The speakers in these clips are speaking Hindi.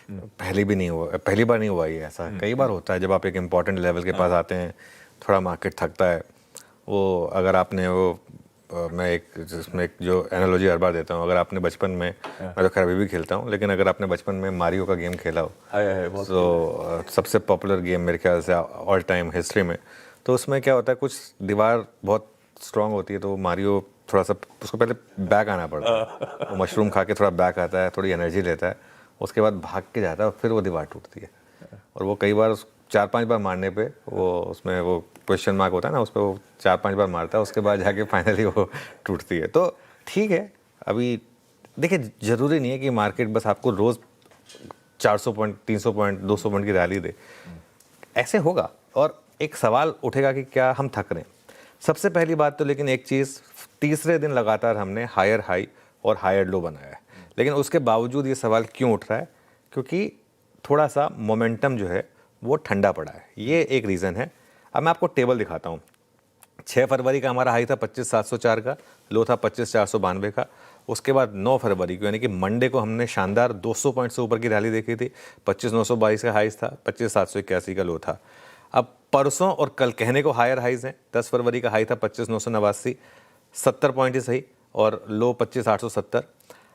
पहली बार नहीं हुआ ये ऐसा, कई बार होता है जब आप एक इम्पॉर्टेंट लेवल के पास आते हैं, थोड़ा मार्केट थकता है। वो अगर आपने मैं जिसमें एक जो एनालॉजी हर बार देता हूँ, अगर आपने बचपन में, मैं तो खैर अभी भी खेलता हूँ, लेकिन अगर आपने बचपन में मारियो का गेम खेला हो, तो सबसे पॉपुलर गेम मेरे ख्याल से ऑल टाइम हिस्ट्री में, तो उसमें क्या होता है, कुछ दीवार बहुत स्ट्रांग होती है, तो मारियो थोड़ा सा उसको पहले बैक आना पड़ता है, वो मशरूम खा के थोड़ा बैक आता है, थोड़ी एनर्जी लेता है, उसके बाद भाग के जाता है, फिर वो दीवार टूटती है। और वो कई बार 4-5 बार मारने पे वो उसमें वो क्वेश्चन मार्क होता है ना, उस पर वो 4-5 बार मारता है, उसके बाद जाके फाइनली वो टूटती है। तो ठीक है, अभी देखिए ज़रूरी नहीं है कि मार्केट बस आपको रोज़ 400 पॉइंट, 300 पॉइंट, 200 पॉइंट की रैली दे, ऐसे होगा। और एक सवाल उठेगा कि क्या हम थक रहे हैं। सबसे पहली बात तो लेकिन एक चीज़, तीसरे दिन लगातार हमने हायर हाई और हायर लो बनाया है, लेकिन उसके बावजूद ये सवाल क्यों उठ रहा है, क्योंकि थोड़ा सा मोमेंटम जो है वो ठंडा पड़ा है, ये एक रीज़न है। अब मैं आपको टेबल दिखाता हूँ। 6 फरवरी का हमारा हाई था 25,704 का, लो था 25,492 का। उसके बाद 9 फरवरी को यानी कि मंडे को हमने शानदार 200 पॉइंट से ऊपर की रैली देखी थी, 25,922 का हाइस था, 25,781 का लो था। अब परसों और कल कहने को हायर हाइज हैं। 10 फरवरी का हाई था 25,989, 70 पॉइंट ही सही, और लो 25,870।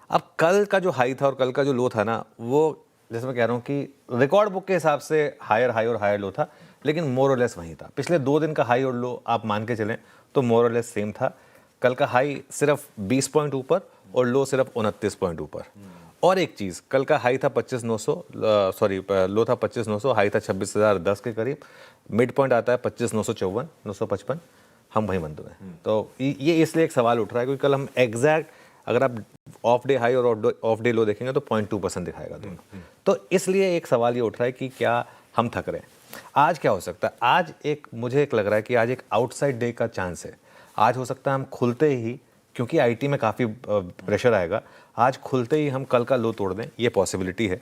अब कल का जो हाई था और कल का जो लो था ना, वो जैसे मैं कह रहा हूँ कि रिकॉर्ड बुक के हिसाब से हायर हाई और हायर लो था, लेकिन मोर और लेस वहीं था। पिछले 2 दिन का हाई और लो आप मान के चलें तो मोर और लेस सेम था। कल का हाई सिर्फ 20 पॉइंट ऊपर और लो सिर्फ 29 पॉइंट ऊपर। और एक चीज़, कल का हाई था 25,900, सॉरी लो था 25,900, हाई था 26,010 के करीब, मिड पॉइंट आता है 25,954, 955, हम वहीं बंद हुए। तो ये इसलिए एक सवाल उठ रहा है क्योंकि कल हम एग्जैक्ट, अगर आप ऑफ डे हाई और ऑफ डे लो देखेंगे तो 0.2% दिखाएगा दोनों। तो इसलिए एक सवाल ये उठ रहा है कि क्या हम थक रहे हैं। आज क्या हो सकता है, आज मुझे एक लग रहा है कि आज एक आउटसाइड डे का चांस है। आज हो सकता है हम खुलते ही, क्योंकि आईटी में काफ़ी प्रेशर आएगा, आज खुलते ही हम कल का लो तोड़ दें, ये पॉसिबिलिटी है।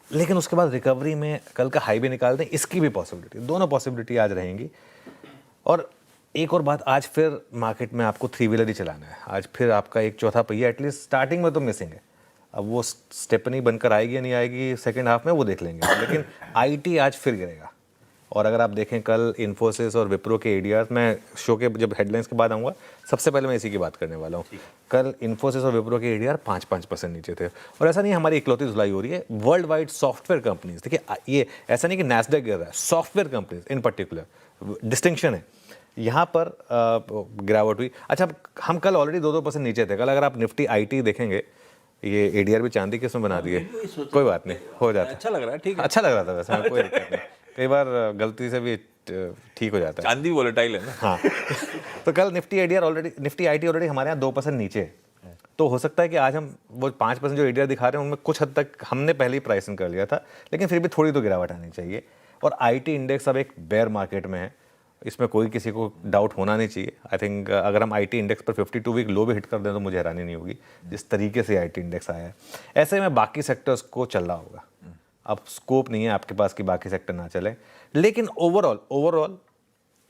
लेकिन उसके बाद रिकवरी में कल का हाई भी निकाल दें, इसकी भी पॉसिबिलिटी, दोनों पॉसिबिलिटी आज रहेंगी। और एक और बात, आज फिर मार्केट में आपको 3 व्हीलर ही चलाना है। आज फिर आपका एक चौथा पहिया एटलीस्ट स्टार्टिंग में तो मिसिंग है। अब वो स्टेपनी बनकर आएगी या नहीं आएगी सेकेंड हाफ में, वो देख लेंगे। लेकिन आईटी आज फिर गिरेगा। और अगर आप देखें कल इन्फोसिस और विप्रो के एडीआर, मैं शो के जब हेडलाइंस के बाद आऊँगा, सबसे पहले मैं इसी की बात करने वाला हूँ। कल इन्फोसिस और विप्रो के एडीआर 5% नीचे थे। और ऐसा नहीं हमारी इकलौती धुलाई हो रही है, वर्ल्ड वाइड सॉफ्टवेयर कंपनीज, देखिए ये ऐसा नहीं कि नैस्डैक गिर रहा है, software companies in particular distinction है, यहाँ पर गिरावट हुई। अच्छा, हम कल ऑलरेडी 2% नीचे थे। कल अगर आप निफ्टी आईटी देखेंगे, ये एडीआर भी चांदी किस में बना दिए, कोई बात नहीं, हो जाता है। अच्छा लग रहा है, ठीक है, अच्छा लग रहा था वैसे, कोई दिक्कत नहीं, कई बार गलती से भी ठीक हो जाता है। चांदी वोलेटाइल है ना। हाँ तो कल निफ्टी आईटी ऑलरेडी हमारे यहाँ 2% नीचे है। तो हो सकता है कि आज हम वो 5% जो एडीआर दिखा रहे हैं उनमें कुछ हद तक हमने पहले ही प्राइसिंग कर लिया था, लेकिन फिर भी थोड़ी तो गिरावट आनी चाहिए। और आईटी इंडेक्स अब एक बेयर मार्केट में है, इसमें कोई किसी को डाउट होना नहीं चाहिए। आई थिंक अगर हम आईटी इंडेक्स पर 52 वीक लो भी हिट कर दें तो मुझे हैरानी नहीं होगी, जिस तरीके से आईटी इंडेक्स आया है। ऐसे में बाकी सेक्टर्स को चलना होगा। अब स्कोप नहीं है आपके पास कि बाकी सेक्टर ना चले, लेकिन ओवरऑल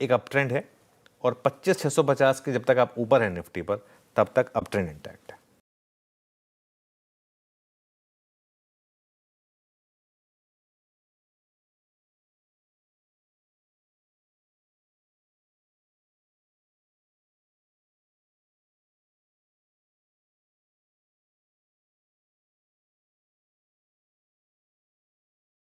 एक अप ट्रेंड है। और 25,650 के जब तक आप ऊपर हैं निफ्टी पर, तब तक अप ट्रेंड इंटैक्ट है।